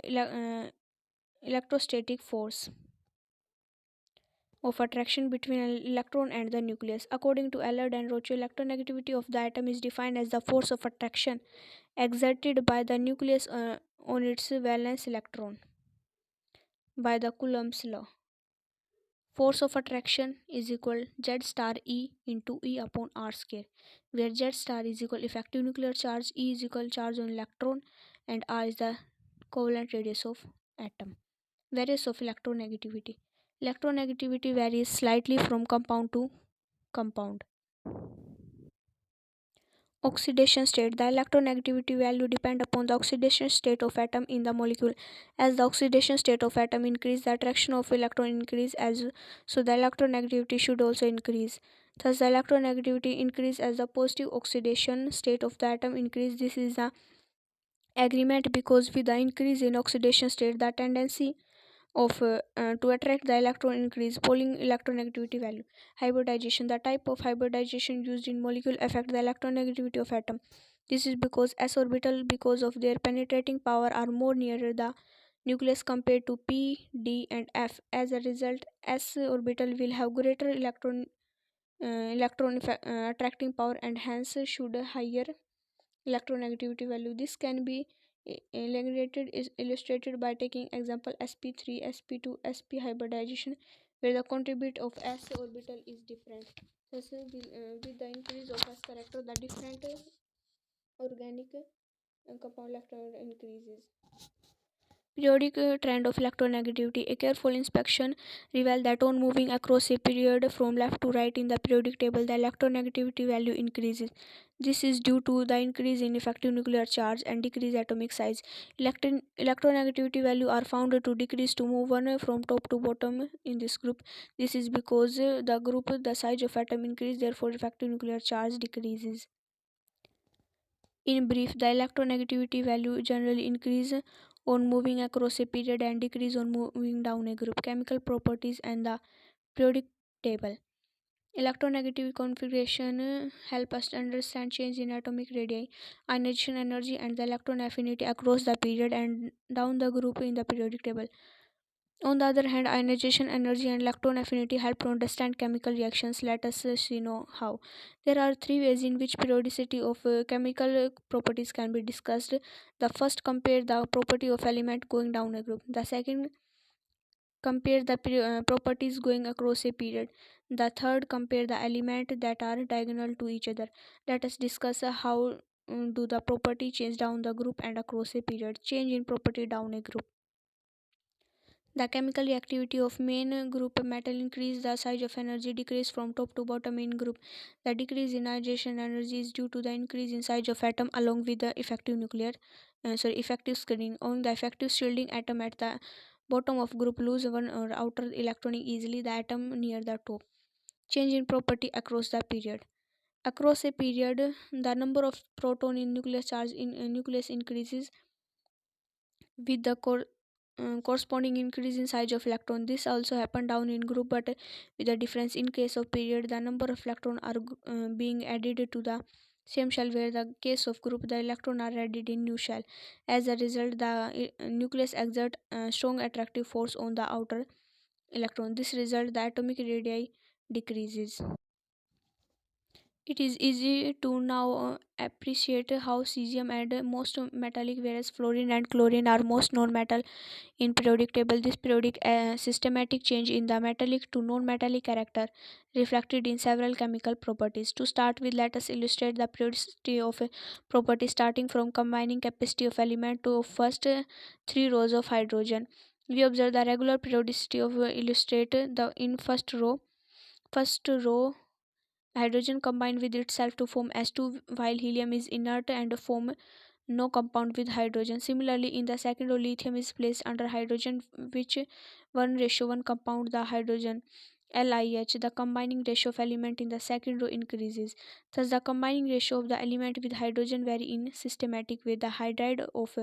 electrostatic force of attraction between an electron and the nucleus. According to Allard and Rocho, electronegativity of the atom is defined as the force of attraction exerted by the nucleus on its valence electron by the Coulomb's law. Force of attraction is equal Z star E into E upon R square, where Z star is equal effective nuclear charge, E is equal charge on electron, and R is the covalent radius of atom. Various of electronegativity. Electronegativity varies slightly from compound to compound. Oxidation state. The electronegativity value depend upon the oxidation state of atom in the molecule. As the oxidation state of atom increase, the attraction of electron increase as so the electronegativity should also increase. Thus the electronegativity increase as the positive oxidation state of the atom increase. This is the agreement because with the increase in oxidation state the tendency of to attract the electron increase polling electronegativity value. Hybridization. The type of hybridization used in molecule affect the electronegativity of atom. This is because s orbital because of their penetrating power are more nearer the nucleus compared to p, d and f. As a result, s orbital will have greater attracting power and hence should higher electronegativity value. This can be illustrated by taking example sp3 sp2 sp hybridization where the contribute of s orbital is different. Thus with the increase of s character the different organic compound electron increases. Periodic trend of electronegativity. A careful inspection reveals that on moving across a period from left to right in the periodic table, the electronegativity value increases. This is due to the increase in effective nuclear charge and decrease atomic size. Electronegativity value are found to decrease to move one from top to bottom in this group. This is because the size of atom increase, therefore effective nuclear charge decreases. In brief, the electronegativity value generally increase on moving across a period and decrease on moving down a group. Chemical properties and the periodic table. Electronegativity configuration help us to understand change in atomic radii, ionization energy and the electron affinity across the period and down the group in the periodic table. On the other hand, ionization energy and electron affinity help to understand chemical reactions. Let us see know how. There are three ways in which periodicity of chemical properties can be discussed. The first compare the property of element going down a group. The second compare the properties going across a period. The third compare the element that are diagonal to each other. Let us discuss how do the property change down the group and across a period. Change in property down a group. The chemical reactivity of main group metal increase the size of energy decrease from top to bottom in group. The decrease in ionization energy is due to the increase in size of atom along with the effective screening. On the effective shielding atom at the bottom of group lose one or outer electron easily the atom near the top. Change in property across the period. Across a period, the number of proton in nucleus charge in nucleus increases with the corresponding increase in size of electron. This also happen down in group but with a difference. In case of period the number of electron are being added to the same shell, where the case of group the electron are added in new shell. As a result the nucleus exert strong attractive force on the outer electron. This result the atomic radii decreases. It is easy to now appreciate how cesium and most metallic, whereas fluorine and chlorine are most non-metal in periodic table. This periodic systematic change in the metallic to non-metallic character reflected in several chemical properties. To start with, let us illustrate the periodicity of a property starting from combining capacity of element to first three rows of hydrogen. We observe the regular periodicity of illustrate the in first row hydrogen combine with itself to form S2 while helium is inert and form no compound with hydrogen. Similarly, in the second row, lithium is placed under hydrogen, which 1:1 compound the hydrogen. LiH, the combining ratio of element in the second row increases. Thus, the combining ratio of the element with hydrogen vary in systematic way. The hydride of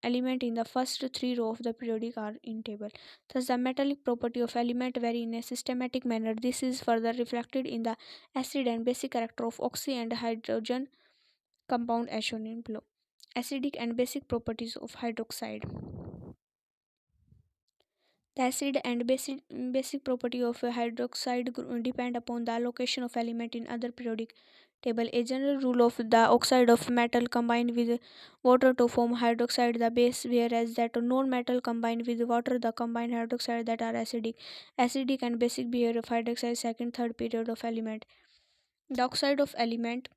element in the first three row of the periodic are in table. Thus, the metallic property of element vary in a systematic manner. This is further reflected in the acid and basic character of oxy and hydrogen compound as shown in below. Acidic and basic properties of hydroxide. The acid and basic property of a hydroxide depend upon the location of element in other periodic table. A general rule of the oxide of metal combined with water to form hydroxide the base, whereas that non-metal combined with water the combined hydroxide that are acidic. Acidic and basic behavior of hydroxide second third period of element. The oxide of element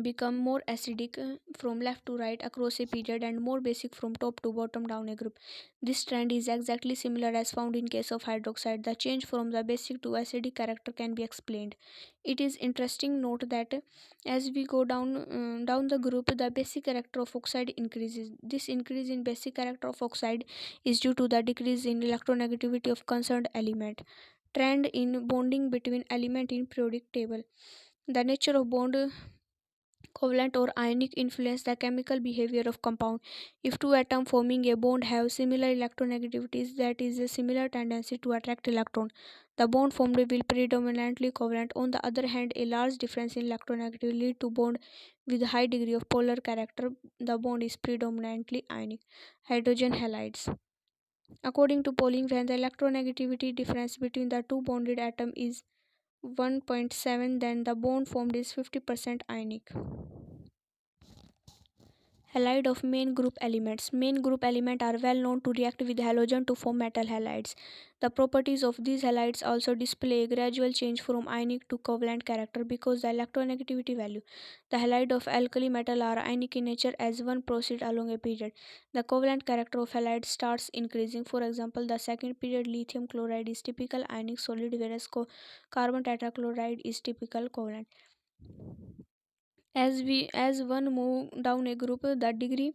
become more acidic from left to right across a period and more basic from top to bottom down a group. This trend is exactly similar as found in case of hydroxide. The change from the basic to acidic character can be explained. It is interesting note that as we go down the group, the basic character of oxide increases. This increase in basic character of oxide is due to the decrease in electronegativity of concerned element. Trend in bonding between element in periodic table. The nature of bond covalent or ionic influence the chemical behavior of compound. If two atoms forming a bond have similar electronegativities, that is a similar tendency to attract electron, the bond formed will predominantly covalent. On the other hand, a large difference in electronegativity lead to bond with high degree of polar character. The bond is predominantly ionic. Hydrogen halides. According to Pauling, when the electronegativity difference between the two bonded atoms is 1.7, then the bond formed is 50% ionic. Halide of main group elements. Main group elements are well known to react with halogen to form metal halides. The properties of these halides also display a gradual change from ionic to covalent character because the electronegativity value. The halide of alkali metal are ionic in nature as one proceeds along a period. The covalent character of halide starts increasing. For example, the second period lithium chloride is typical ionic solid whereas carbon tetrachloride is typical covalent. As one move down a group, the degree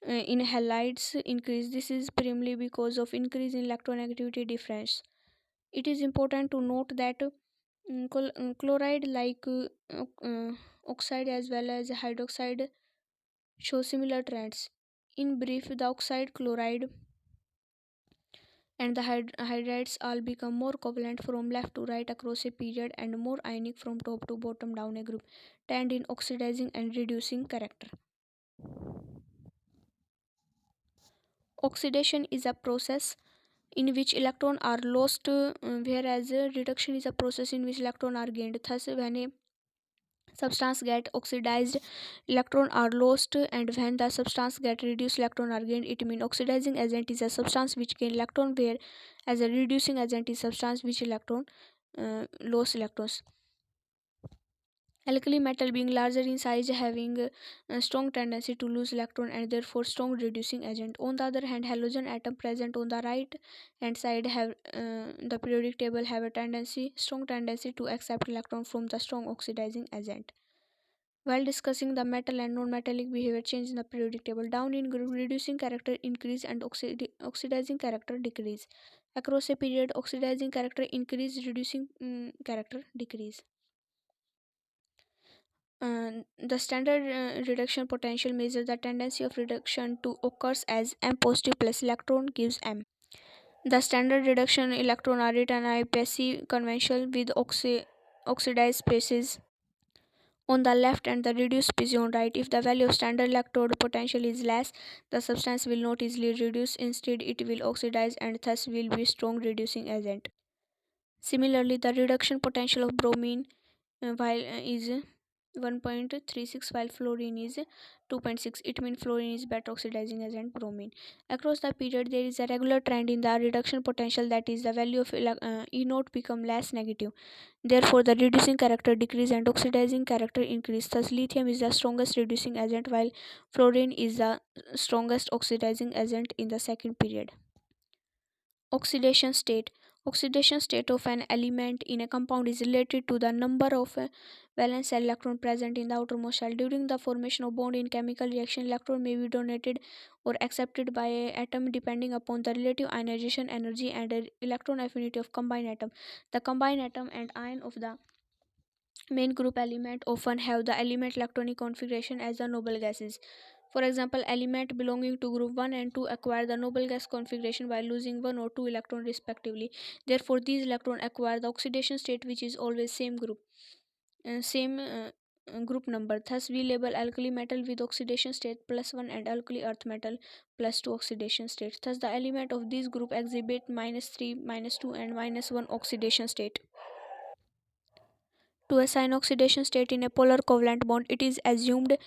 in halides increase. This is primarily because of increase in electronegativity difference. It is important to note that chloride like oxide as well as hydroxide show similar trends. In brief, the oxide, chloride and the hydrides all become more covalent from left to right across a period and more ionic from top to bottom down a group, tend in oxidizing and reducing character. Oxidation is a process in which electrons are lost, whereas reduction is a process in which electrons are gained. Thus, when a substance get oxidized, electrons are lost, and when the substance get reduced, electrons are gained. It means oxidizing agent is a substance which gain electron, whereas a reducing agent is substance which lost electrons. Alkali metal being larger in size having a strong tendency to lose electron and therefore strong reducing agent. On the other hand, halogen atom present on the right hand side have the periodic table have a strong tendency to accept electron from the strong oxidizing agent. While discussing the metal and non-metallic behavior change in the periodic table, down in group reducing character increase and oxidizing character decrease. Across a period, oxidizing character increase, reducing character decrease. The standard reduction potential measures the tendency of reduction to occurs as M positive plus electron gives M. The standard reduction electron are written as passive conventional with oxidized species on the left and the reduced species on right. If the value of standard electrode potential is less, the substance will not easily reduce. Instead, it will oxidize and thus will be strong reducing agent. Similarly, the reduction potential of bromine while is 1.36, while fluorine is 2.6. It means fluorine is better oxidizing agent bromine. Across the period, there is a regular trend in the reduction potential, that is, the value of E naught become less negative. Therefore, the reducing character decrease and oxidizing character increase. Thus, lithium is the strongest reducing agent, while fluorine is the strongest oxidizing agent in the second period. Oxidation state. Oxidation state of an element in a compound is related to the number of valence electron present in the outermost shell. During the formation of bond in chemical reaction, electron may be donated or accepted by an atom depending upon the relative ionization energy and electron affinity of combined atom. The combined atom and ion of the main group element often have the element electronic configuration as the noble gases. For example, element belonging to group 1 and 2 acquire the noble gas configuration by losing 1 or 2 electron respectively. Therefore, these electrons acquire the oxidation state, which is always same group number. Thus, we label alkali metal with oxidation state +1 and alkali earth metal +2 oxidation state. Thus, the element of this group exhibit -3, -2 and -1 oxidation state. To assign oxidation state in a polar covalent bond, it is assumed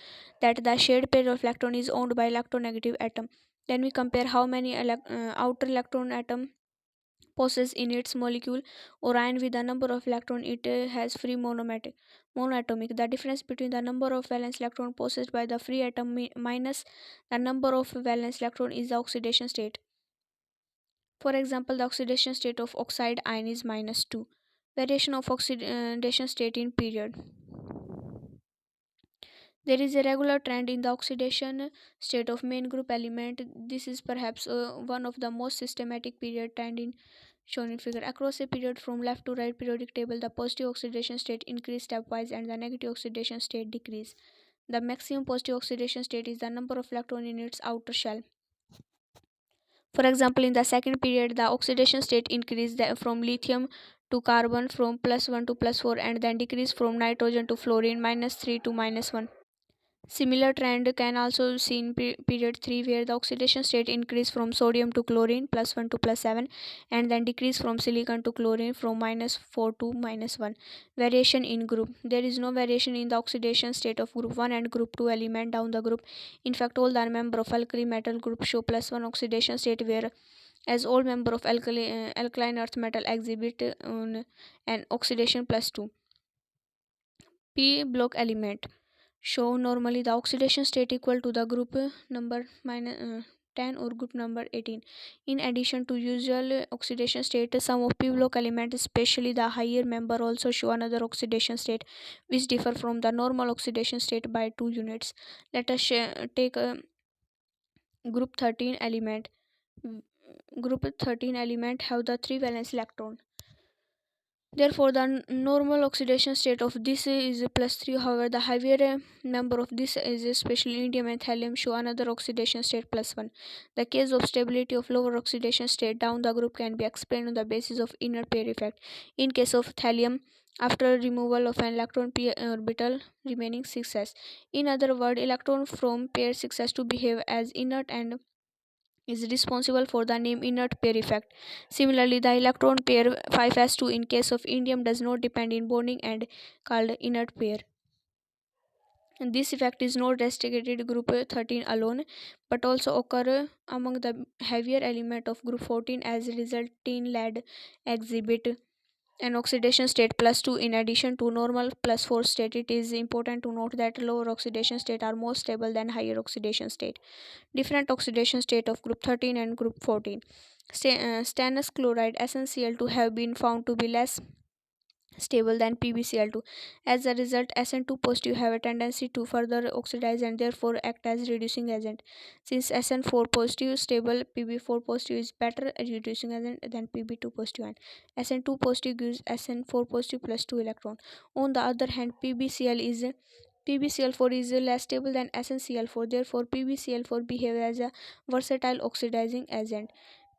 that the shared pair of electron is owned by electronegative atom. Then we compare how many outer electron atom possess in its molecule or ion with the number of electron it has free monoatomic. The difference between the number of valence electron possessed by the free atom minus the number of valence electron is the oxidation state. For example, the oxidation state of oxide ion is -2. Variation of oxidation state in period. There is a regular trend in the oxidation state of main group element. This is perhaps one of the most systematic period trend in shown in figure. Across a period from left to right periodic table, the positive oxidation state increase stepwise and the negative oxidation state decrease. The maximum positive oxidation state is the number of electrons in its outer shell. For example, in the second period, the oxidation state increased from lithium to carbon from +1 to +4 and then decreased from nitrogen to fluorine -3 to -1. Similar trend can also see in period 3, where the oxidation state increased from sodium to chlorine +1 to +7 and then decreased from silicon to chlorine from -4 to -1. Variation in group. There is no variation in the oxidation state of group 1 and group 2 element down the group. In fact, all the members of alkali metal group show +1 oxidation state, where as all members of alkaline earth metal exhibit an oxidation +2. P block element show normally the oxidation state equal to the group number 10 or group number 18. In addition to usual oxidation state, some of p block elements, especially the higher member, also show another oxidation state which differ from the normal oxidation state by 2 units. Let us take a group 13 element. Group 13 element have the 3 valence electron. Therefore, the normal oxidation state of this is +3. However, the heavier member of this is, especially indium and thallium, show another oxidation state +1. The case of stability of lower oxidation state down the group can be explained on the basis of inner pair effect. In case of thallium, after removal of an electron p orbital remaining 6s. In other words, electron from pair 6s to behave as inert and is responsible for the name inert pair effect. Similarly, the electron pair 5s2 in case of indium does not depend in bonding and called inert pair. And this effect is not restricted group 13 alone, but also occur among the heavier element of group 14. As a result, tin lead exhibit an oxidation state +2 in addition to normal +4 state. It is important to note that lower oxidation state are more stable than higher oxidation state. Different oxidation state of group 13 and group 14. Stannous chloride SnCl2 have been found to be less stable than PbCl2. As a result, Sn2 positive have a tendency to further oxidize and therefore act as reducing agent. Since Sn4 positive stable, Pb4 positive is better reducing agent than Pb2 positive, and Sn2 positive gives Sn4 positive +2 electron. On the other hand, PbCl4 is less stable than SnCl4. Therefore, PbCl4 behaves as a versatile oxidizing agent.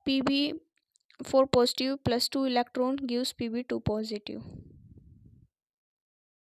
Pb4 positive +2 electron gives Pb2 positive.